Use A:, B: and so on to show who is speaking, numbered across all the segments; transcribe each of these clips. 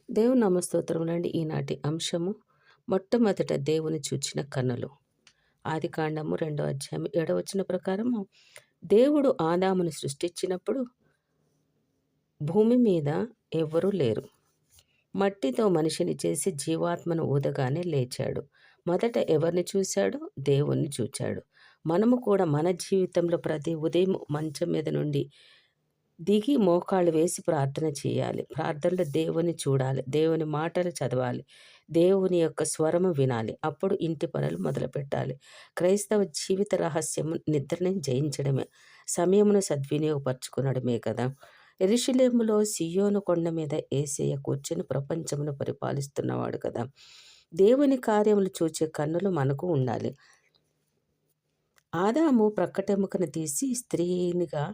A: దేవుని నామస్తోత్రములండి. ఈనాటి అంశము మొట్టమొదట దేవుని చూచిన కన్నులు. ఆదికాండము 2వ అధ్యాయం 7వ వచనం ప్రకారము దేవుడు ఆదామును సృష్టించినప్పుడు భూమి మీద ఎవ్వరూ లేరు. మట్టితో మనిషిని చేసి జీవాత్మను ఊదగానే లేచాడు. మొదట ఎవరిని చూశాడు? దేవుణ్ణి చూచాడు. మనము కూడా మన జీవితంలో ప్రతి ఉదయం మంచం మీద నుండి దిగి మోకాళ్ళు వేసి ప్రార్థన చేయాలి. ప్రార్థనలో దేవుని చూడాలి, దేవుని మాటలు చదవాలి, దేవుని యొక్క స్వరము వినాలి. అప్పుడు ఇంటి పనులు మొదలుపెట్టాలి. క్రైస్తవ జీవిత రహస్యము నిద్రని జయించడమే, సమయమును సద్వినియోగపరచుకునడమే కదా. యెరూషలేములో సియోను కొండ మీద యేసయ్య కూర్చొని ప్రపంచమును పరిపాలిస్తున్నవాడు కదా. దేవుని కార్యములు చూచే కన్నులు మనకు ఉండాలి. ఆదాము ప్రక్కటెముకను తీసి స్త్రీనిగా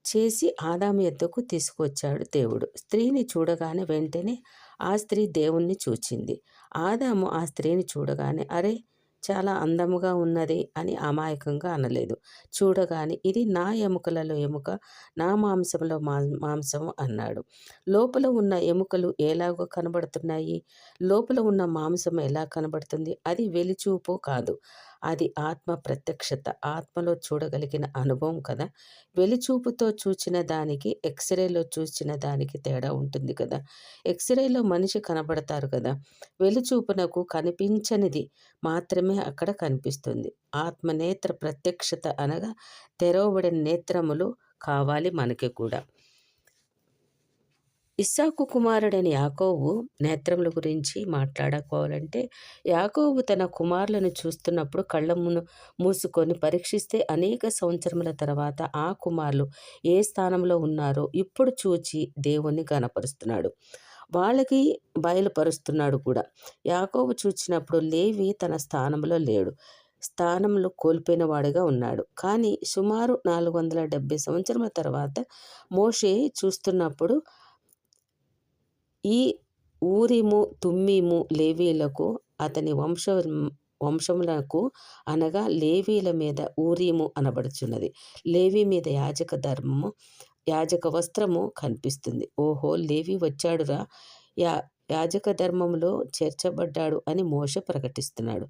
A: చేసి ఆదాము యొద్దకు తీసుకువచ్చాడు దేవుడు. స్త్రీని చూడగానే వెంటనే ఆ స్త్రీ దేవుణ్ణి చూచింది. ఆదాము ఆ స్త్రీని చూడగానే అరే చాలా అందముగా ఉన్నది అని అమాయకంగా అనలేదు. చూడగానే ఇది నా ఎముకలలో ఎముక, నా మాంసంలో మాంసము అన్నాడు. లోపల ఉన్న ఎముకలు ఎలాగో కనబడుతున్నాయి, లోపల ఉన్న మాంసం ఎలా కనబడుతుంది? అది వెలిచూపు కాదు, అది ఆత్మ ప్రత్యక్షత, ఆత్మలో చూడగలిగిన అనుభవం కదా. వెలిచూపుతో చూచిన దానికి ఎక్స్రేలో చూసిన దానికి తేడా ఉంటుంది కదా. ఎక్స్రేలో మనిషి కనబడతారు కదా, వెలిచూపునకు కనిపించనిది మాత్రమే అక్కడ కనిపిస్తుంది. ఆత్మనేత్ర ప్రత్యక్షత అనగా తెరవబడిన నేత్రములు కావాలి మనకి కూడా. ఇస్సాకు కుమారుడైన యాకోబు నేత్రముల గురించి మాట్లాడుకోవాలంటే, యాకోబు తన కుమారులను చూస్తున్నప్పుడు కళ్ళమును మూసుకొని పరీక్షిస్తే అనేక సంవత్సరముల తర్వాత ఆ కుమారులు ఏ స్థానంలో ఉన్నారో ఇప్పుడు చూచి దేవుణ్ణి గణపరుస్తున్నాడు, వాళ్ళకి బయలుపరుస్తున్నాడు కూడా. యాకోబు చూచినప్పుడు లేవి తన స్థానంలో లేడు, స్థానంలో కోల్పోయిన వాడిగా ఉన్నాడు. కానీ సుమారు 470 సంవత్సరముల తర్వాత మోషే చూస్తున్నప్పుడు ఈ ఊరిము తుమ్మీము లేవీలకు అతని వంశములకు అనగా లేవీల మీద ఊరీము అనబడుచున్నది. లేవి మీద యాజక ధర్మము, యాజక వస్త్రము కనిపిస్తుంది. ఓహో, లేవి వచ్చాడురా, యాజక ధర్మంలో చేర్చబడ్డాడు అని మోషే ప్రకటిస్తున్నాడు.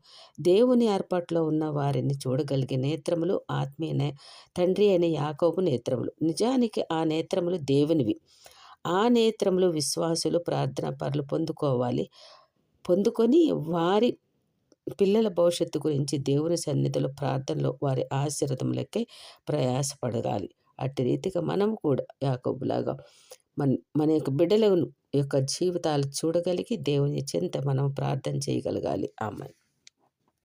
A: దేవుని ఏర్పాట్లో ఉన్న వారిని చూడగలిగే నేత్రములు ఆత్మీయ తండ్రి అయిన యాకోబు నేత్రములు. నిజానికి ఆ నేత్రములు దేవునివి. ఆ నేత్రములు విశ్వాసులు ప్రార్థన పరులు పొందుకొని వారి పిల్లల భవిష్యత్తు గురించి దేవుని సన్నిధిలో ప్రార్థనలో వారి ఆశీర్వాదములకే ప్రయాసపడగాలి. అట్టి రీతిగా మనం కూడా యాకోబులాగా మన యొక్క బిడ్డల యొక్క జీవితాలు చూడగలిగి దేవుని చెంత మనం ప్రార్థన చేయగలగాలి. ఆమేన్.